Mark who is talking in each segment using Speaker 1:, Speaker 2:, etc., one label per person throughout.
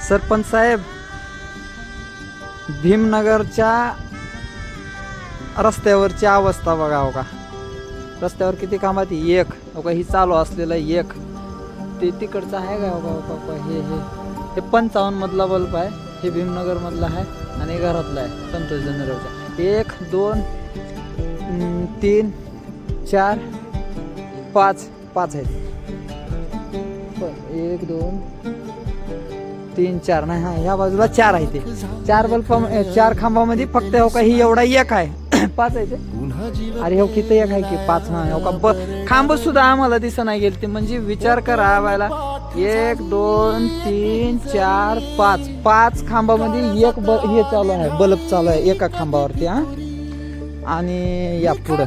Speaker 1: सरपंच साहेब, भीमनगरच्या रस्त्यावरची अवस्था बघा. हो का रस्त्यावर किती कामात एक हो का ही चालू असलेलं एक ते तिकडचं आहे का. हो का हे 55 मधला बल्ब आहे. हे भीमनगर मधला आहे आणि घरातला आहे संतोष जनरलचा. 1 2 3 4 5 5 आहेत. 1 2 3 4 नाही. हा ह्या बाजूला 4 आहे. ते 4 बल्ब 4 खांबामध्ये फक्त हो का ही एवढा एक आहे. 5 आहे ते. अरे हो किती एक आहे की 5. हा हो का खांब सुद्धा आम्हाला दिसत नाही गेल ते. म्हणजे विचार करा व्हायला 1 2 3 4 5 5 खांबामध्ये एक हे चालू आहे. बल्ब चालू आहे एका खांबावरती. हा आणि या पुढं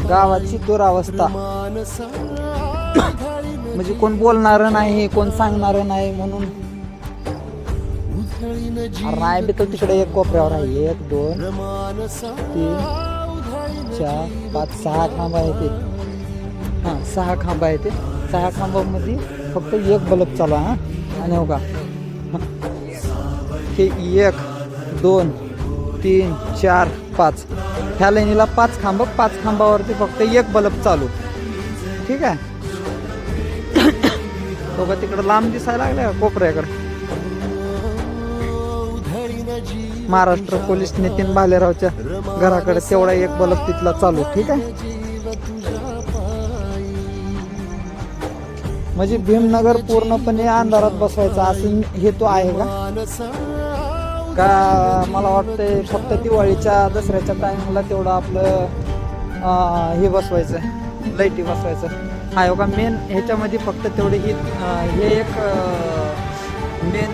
Speaker 1: गावाची दुरावस्था. म्हणजे कोण बोलणार नाही, कोण सांगणार नाही म्हणून. नाही बी तर तिकडे एक कोपऱ्यावर आहे. 1 2 3 4 5 6 खांब आहे ते. हा 6 खांब आहे ते. 6 खांबामध्ये फक्त एक बल्ब चालू आहे. हा आणि हो का हे 1 2 3 4 5 ह्या लाईनीला 5 खांब. 5 खांबावरती फक्त एक बल्ब चालू. ठीक आहे. तो का तिकडं लांब दिसायला लागलाय कोपऱ्याकडे. महाराष्ट्र पोलीस नितीन भालेरावच्या घराकडे तेवढा एक बल्ब तिथला चालू. ठीक आहे. म्हणजे भीमनगर पूर्णपणे अंधारात बसवायचा असं हेतू आहे का मला वाटतंय फक्त दिवाळीच्या दसऱ्याच्या टायमिंगला तेवढं आपलं हे बसवायचं, लाईटी बसवायचं. हा हो का मेन ह्याच्यामध्ये फक्त तेवढे हे एक मेन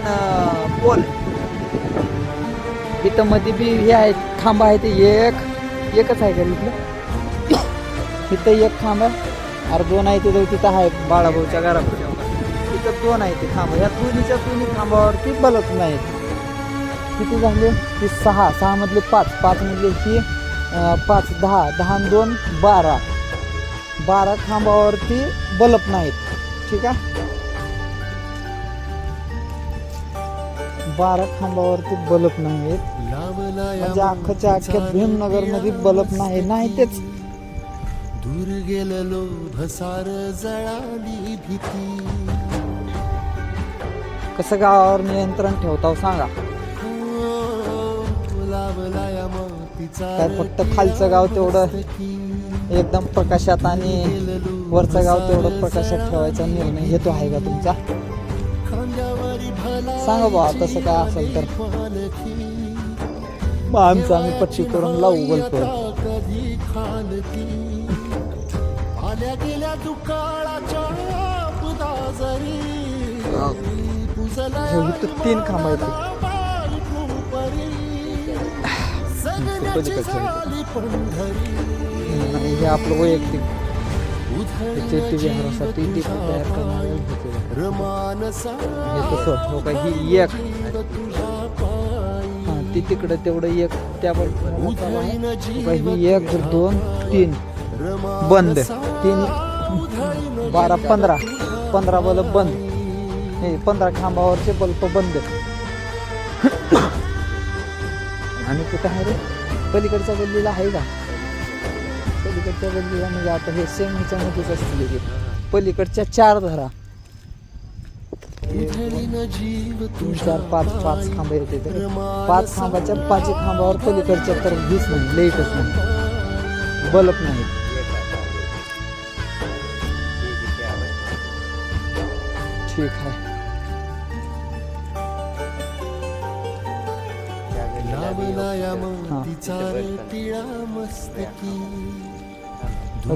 Speaker 1: पोल. इथं मध्ये बी हे आहेत खांब आहे ते एकच आहे का इथलं. इथं एक खांब आहे. अरे 2 आहे ते. तिथं आहे बाळाभाऊच्या घरापुढे. तिथं 2 आहे ते खांब. ह्या दोन्ही खांबावरती बल्ब नाहीत. किती झाले ते 6 मधले 5 मधले ही 5 10 10 2 12 खांबावरती बल्ब नाहीत. ठीक आहे. 12 खांबावरती बल्ब नाहीत. म्हणजे अख्ख्या भीमनगर मध्ये बल्ब नाही तेच. दूर गेलेलो भसार जळाली भीती. कसं गावावर नियंत्रण ठेवता सांगा. काय फक्त खालचं गाव तेवढं एकदम प्रकाशात आणि वरचं गाव तेवढं प्रकाशात ठेवायचा निर्णय घेतो आहे का तुमचा. सांगा बा तसं काय असेल तर आमचं आम्ही पट्टी करून लावू बोलतो. इथं 3 खांब आहेत. हे आपलं वैयक्तिक विहारासाठी तयार करणार. ही एक ती तिकडे तेवढं एक त्या ही 1 2 3 बंद. 3 12 15 बल्ब बंद. हे 15 खांबावरचे बल्ब बंद. आणि कुठं आहे रे पलीकडच्या गल्लीला आहे का. पलीकडच्या गल्लीला म्हणजे आता हे सेम ह्याच्यामध्येच असतील की पलीकडच्या 4 धरा. 3 4 5 खांब येते. 5 खांबाच्या 5 खांबावर पलीकडच्या तर वीज नाही, लाईटच नाही, बल्ब नाही. ठीक आहे.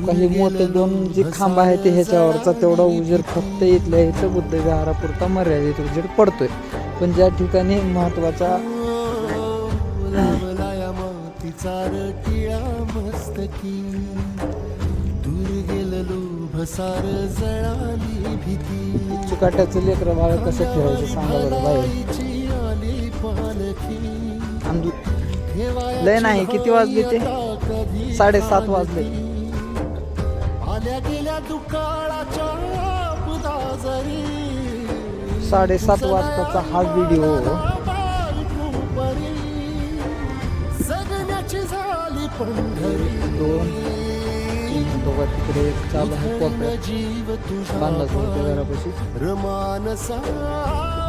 Speaker 1: काही मोठे 2 जे खांब आहे ते ह्याच्यावरचा तेवढा उजेड फक्त इथल्या इथं बुद्ध विहारापुरता मर्यादित उजेड पडतोय. पण ज्या ठिकाणी महत्वाचा चुकाट्याचं लेकरं बाळ कसं ठेवायचं सांगा बरं बाई. लय नाही. किती वाजले ते 7:30 वाजले.
Speaker 2: आल्या गेल्या दुकाळाच्या पुदाजरी
Speaker 1: 7:30 वाजताचा हा व्हिडिओ
Speaker 2: जगण्याची झाली पंढरी
Speaker 1: 2-3 दोघा तिकडे एक चालू आहे कोपऱ्यात
Speaker 2: जीव तुझा
Speaker 1: बांधला जातो घरापाशी
Speaker 2: रमानसा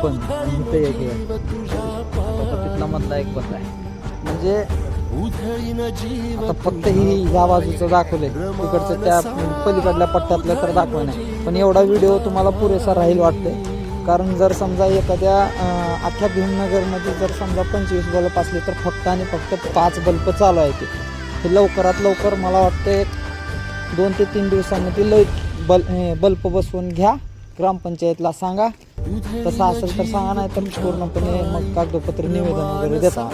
Speaker 1: पण इथं एक आहे.
Speaker 2: तुझ्या
Speaker 1: तिथला मधला एक बंद आहे म्हणजे
Speaker 2: उधळीन जीव
Speaker 1: आता फक्त ही या बाजूचं दाखवलंय तिकडचं त्या पलीकडल्या पट्ट्यातलं तर दाखवलं नाही पण एवढा व्हिडिओ तुम्हाला पुरेसा राहील वाटतंय कारण जर समजा एखाद्या अख्ख्या भीमनगरमध्ये जर समजा 25 बल्ब असले तर फक्त आणि फक्त 5 बल्ब चालू आहे ते लवकरात लवकर मला वाटतं एक 2 ते 3 दिवसांमध्ये बल्ब बसवून घ्या ग्रामपंचायतला सांगा तसं असेल तर सांगा नाही तर पूर्णपणे मग कागदपत्र निवेदन वगैरे देता